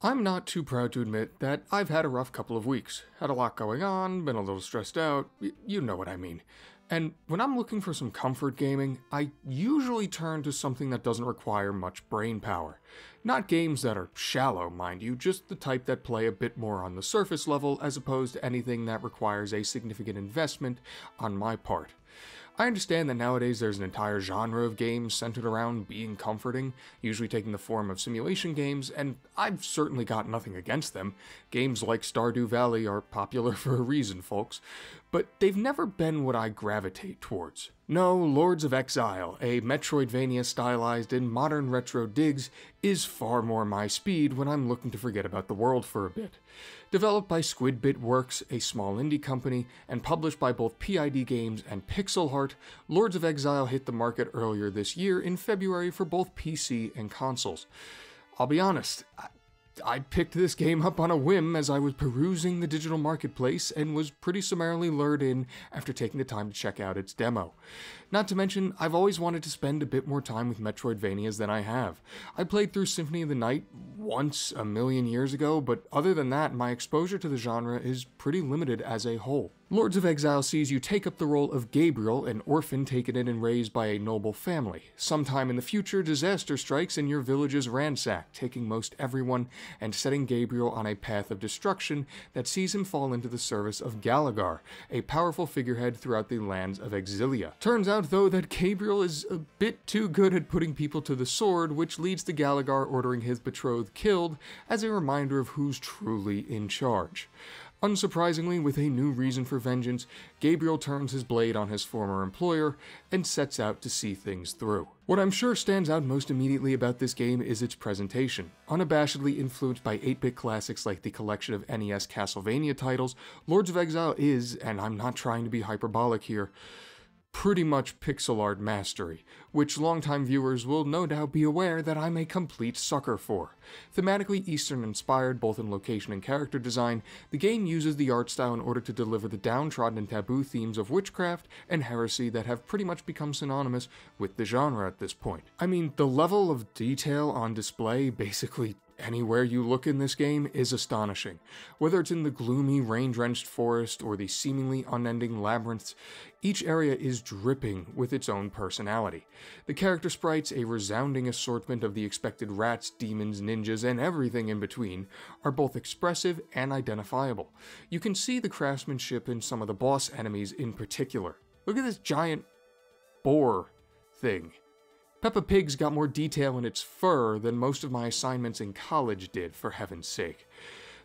I'm not too proud to admit that I've had a rough couple of weeks. Had a lot going on, been a little stressed out, you know what I mean. And when I'm looking for some comfort gaming, I usually turn to something that doesn't require much brain power. Not games that are shallow, mind you, just the type that play a bit more on the surface level as opposed to anything that requires a significant investment on my part. I understand that nowadays there's an entire genre of games centered around being comforting, usually taking the form of simulation games, and I've certainly got nothing against them. Games like Stardew Valley are popular for a reason, folks, but they've never been what I gravitate towards. No, Lords of Exile, a Metroidvania stylized in modern retro digs, is far more my speed when I'm looking to forget about the world for a bit. Developed by Squidbit Works, a small indie company, and published by both PID Games and Pixel Heart, Lords of Exile hit the market earlier this year in February for both PC and consoles. I'll be honest, I picked this game up on a whim as I was perusing the digital marketplace and was pretty summarily lured in after taking the time to check out its demo. Not to mention, I've always wanted to spend a bit more time with Metroidvanias than I have. I played through Symphony of the Night once a million years ago, but other than that, my exposure to the genre is pretty limited as a whole. Lords of Exile sees you take up the role of Gabriel, an orphan taken in and raised by a noble family. Sometime in the future, disaster strikes and your village is ransacked, taking most everyone and setting Gabriel on a path of destruction that sees him fall into the service of Galagar, a powerful figurehead throughout the lands of Exilia. Turns out, though, that Gabriel is a bit too good at putting people to the sword, which leads to Galagar ordering his betrothed killed as a reminder of who's truly in charge. Unsurprisingly, with a new reason for vengeance, Gabriel turns his blade on his former employer and sets out to see things through. What I'm sure stands out most immediately about this game is its presentation. Unabashedly influenced by 8-bit classics like the collection of NES Castlevania titles, Lords of Exile is, and I'm not trying to be hyperbolic here, pretty much pixel art mastery, which longtime viewers will no doubt be aware that I'm a complete sucker for. Thematically Eastern-inspired both in location and character design, the game uses the art style in order to deliver the downtrodden and taboo themes of witchcraft and heresy that have pretty much become synonymous with the genre at this point. I mean, the level of detail on display basically anywhere you look in this game is astonishing. Whether it's in the gloomy, rain-drenched forest or the seemingly unending labyrinths, each area is dripping with its own personality. The character sprites, a resounding assortment of the expected rats, demons, ninjas, and everything in between, are both expressive and identifiable. You can see the craftsmanship in some of the boss enemies in particular. Look at this giant boar thing. Peppa Pig's got more detail in its fur than most of my assignments in college did, for heaven's sake.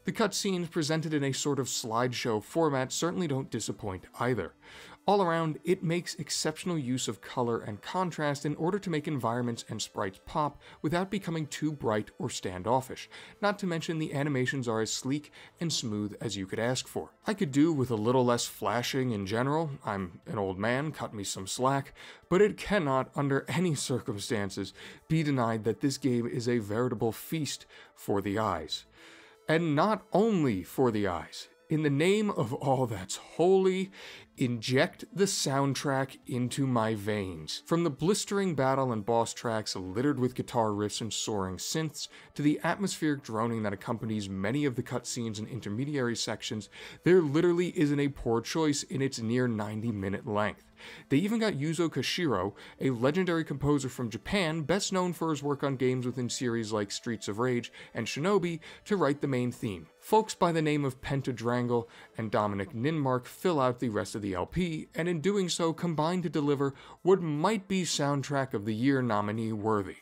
The cutscenes presented in a sort of slideshow format certainly don't disappoint either. All around, it makes exceptional use of color and contrast in order to make environments and sprites pop without becoming too bright or standoffish. Not to mention the animations are as sleek and smooth as you could ask for. I could do with a little less flashing in general. I'm an old man, cut me some slack, but it cannot, under any circumstances, be denied that this game is a veritable feast for the eyes. And not only for the eyes. In the name of all that's holy, inject the soundtrack into my veins. From the blistering battle and boss tracks littered with guitar riffs and soaring synths, to the atmospheric droning that accompanies many of the cutscenes and intermediary sections, there literally isn't a poor choice in its near 90-minute length. They even got Yuzo Koshiro, a legendary composer from Japan, best known for his work on games within series like Streets of Rage and Shinobi, to write the main theme. Folks by the name of Pentadrangle and Dominic Ninmark fill out the rest of the LP, and in doing so combine to deliver what might be Soundtrack of the Year nominee worthy.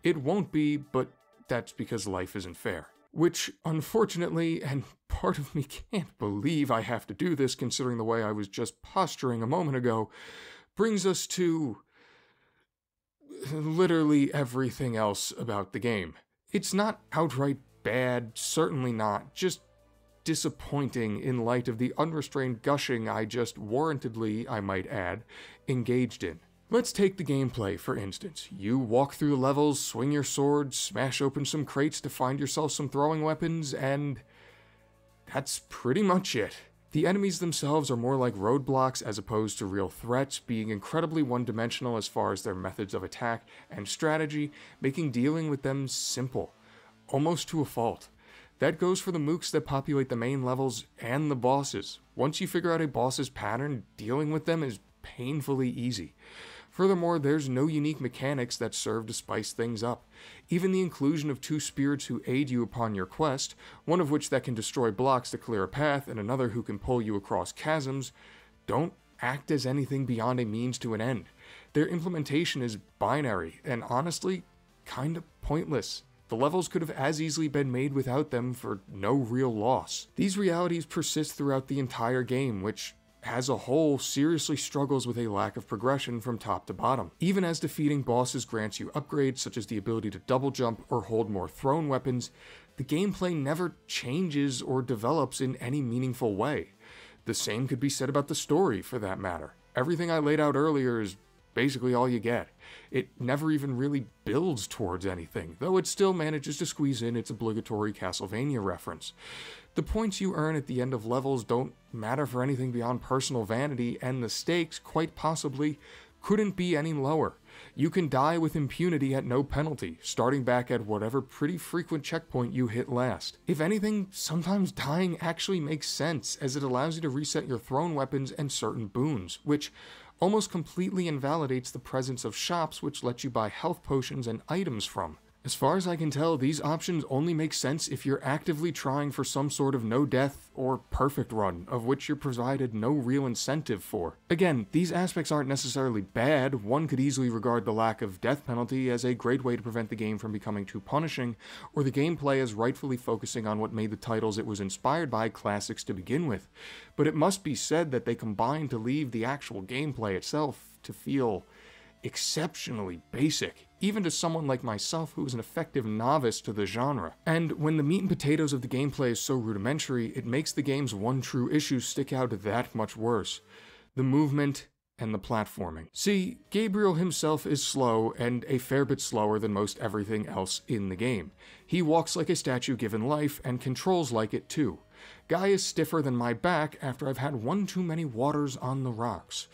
It won't be, but that's because life isn't fair. Which, unfortunately, and part of me can't believe I have to do this considering the way I was just posturing a moment ago, brings us to literally everything else about the game. It's not outright bad, certainly not, just disappointing in light of the unrestrained gushing I just warrantedly, I might add, engaged in. Let's take the gameplay, for instance. You walk through the levels, swing your sword, smash open some crates to find yourself some throwing weapons, and that's pretty much it. The enemies themselves are more like roadblocks as opposed to real threats, being incredibly one-dimensional as far as their methods of attack and strategy, making dealing with them simple, almost to a fault. That goes for the mooks that populate the main levels and the bosses. Once you figure out a boss's pattern, dealing with them is painfully easy. Furthermore, there's no unique mechanics that serve to spice things up. Even the inclusion of 2 spirits who aid you upon your quest, one of which that can destroy blocks to clear a path and another who can pull you across chasms, don't act as anything beyond a means to an end. Their implementation is binary and honestly, kinda pointless. The levels could have as easily been made without them for no real loss. These realities persist throughout the entire game, which as a whole seriously struggles with a lack of progression from top to bottom. Even as defeating bosses grants you upgrades such as the ability to double jump or hold more thrown weapons, the gameplay never changes or develops in any meaningful way. The same could be said about the story, for that matter. Everything I laid out earlier is basically all you get. It never even really builds towards anything, though it still manages to squeeze in its obligatory Castlevania reference. The points you earn at the end of levels don't matter for anything beyond personal vanity, and the stakes, quite possibly, couldn't be any lower. You can die with impunity at no penalty, starting back at whatever pretty frequent checkpoint you hit last. If anything, sometimes dying actually makes sense, as it allows you to reset your thrown weapons and certain boons, which almost completely invalidates the presence of shops which let you buy health potions and items from. As far as I can tell, these options only make sense if you're actively trying for some sort of no-death or perfect run, of which you're provided no real incentive for. Again, these aspects aren't necessarily bad. One could easily regard the lack of death penalty as a great way to prevent the game from becoming too punishing, or the gameplay as rightfully focusing on what made the titles it was inspired by classics to begin with. But it must be said that they combine to leave the actual gameplay itself to feel exceptionally basic, even to someone like myself who is an effective novice to the genre. And when the meat and potatoes of the gameplay is so rudimentary, it makes the game's one true issue stick out that much worse: the movement and the platforming. See, Gabriel himself is slow, and a fair bit slower than most everything else in the game. He walks like a statue given life, and controls like it too. Guy is stiffer than my back after I've had one too many waters on the rocks.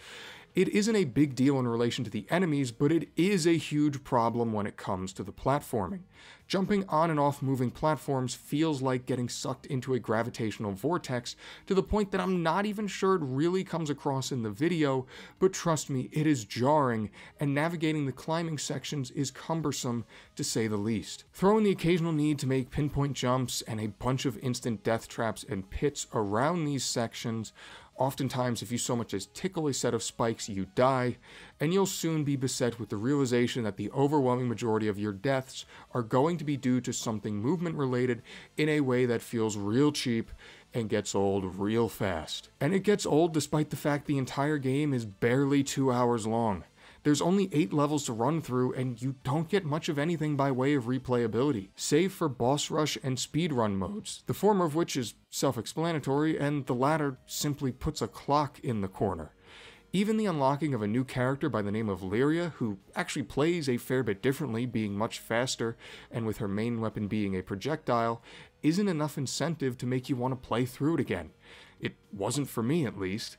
It isn't a big deal in relation to the enemies, but it is a huge problem when it comes to the platforming. Jumping on and off moving platforms feels like getting sucked into a gravitational vortex, to the point that I'm not even sure it really comes across in the video, but trust me, it is jarring, and navigating the climbing sections is cumbersome, to say the least. Throw in the occasional need to make pinpoint jumps and a bunch of instant death traps and pits around these sections. Oftentimes, if you so much as tickle a set of spikes, you die, and you'll soon be beset with the realization that the overwhelming majority of your deaths are going to be due to something movement-related in a way that feels real cheap and gets old real fast. And it gets old despite the fact the entire game is barely 2 hours long. There's only 8 levels to run through, and you don't get much of anything by way of replayability, save for boss rush and speedrun modes, the former of which is self-explanatory, and the latter simply puts a clock in the corner. Even the unlocking of a new character by the name of Lyria, who actually plays a fair bit differently, being much faster, and with her main weapon being a projectile, isn't enough incentive to make you want to play through it again. It wasn't for me, at least.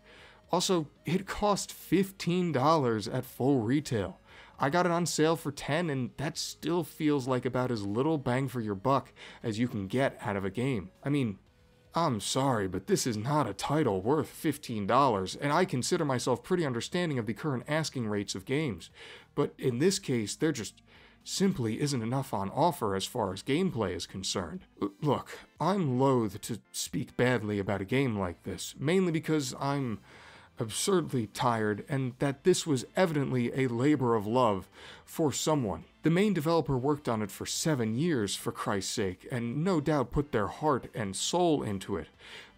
Also, it cost $15 at full retail. I got it on sale for $10, and that still feels like about as little bang for your buck as you can get out of a game. I mean, I'm sorry, but this is not a title worth $15, and I consider myself pretty understanding of the current asking rates of games. But in this case, there just simply isn't enough on offer as far as gameplay is concerned. Look, I'm loath to speak badly about a game like this, mainly because I'm absurdly tired, and that this was evidently a labor of love for someone. The main developer worked on it for 7 years, for Christ's sake, and no doubt put their heart and soul into it.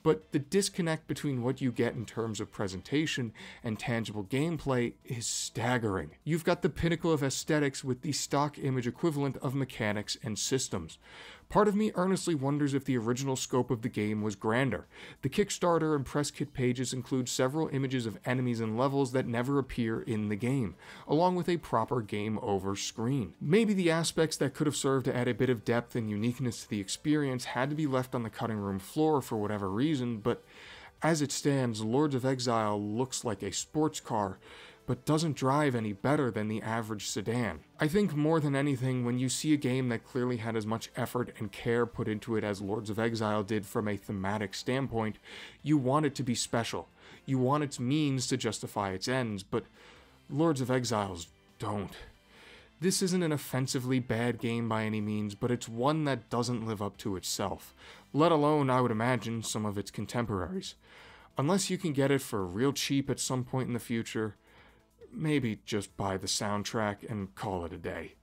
But the disconnect between what you get in terms of presentation and tangible gameplay is staggering. You've got the pinnacle of aesthetics with the stock image equivalent of mechanics and systems. Part of me earnestly wonders if the original scope of the game was grander. The Kickstarter and press kit pages include several images of enemies and levels that never appear in the game, along with a proper game over screen. Maybe the aspects that could have served to add a bit of depth and uniqueness to the experience had to be left on the cutting room floor for whatever reason, but as it stands, Lords of Exile looks like a sports car but doesn't drive any better than the average sedan. I think more than anything, when you see a game that clearly had as much effort and care put into it as Lords of Exile did from a thematic standpoint, you want it to be special. You want its means to justify its ends, but Lords of Exiles don't. This isn't an offensively bad game by any means, but it's one that doesn't live up to itself, let alone, I would imagine, some of its contemporaries. Unless you can get it for real cheap at some point in the future, maybe just buy the soundtrack and call it a day.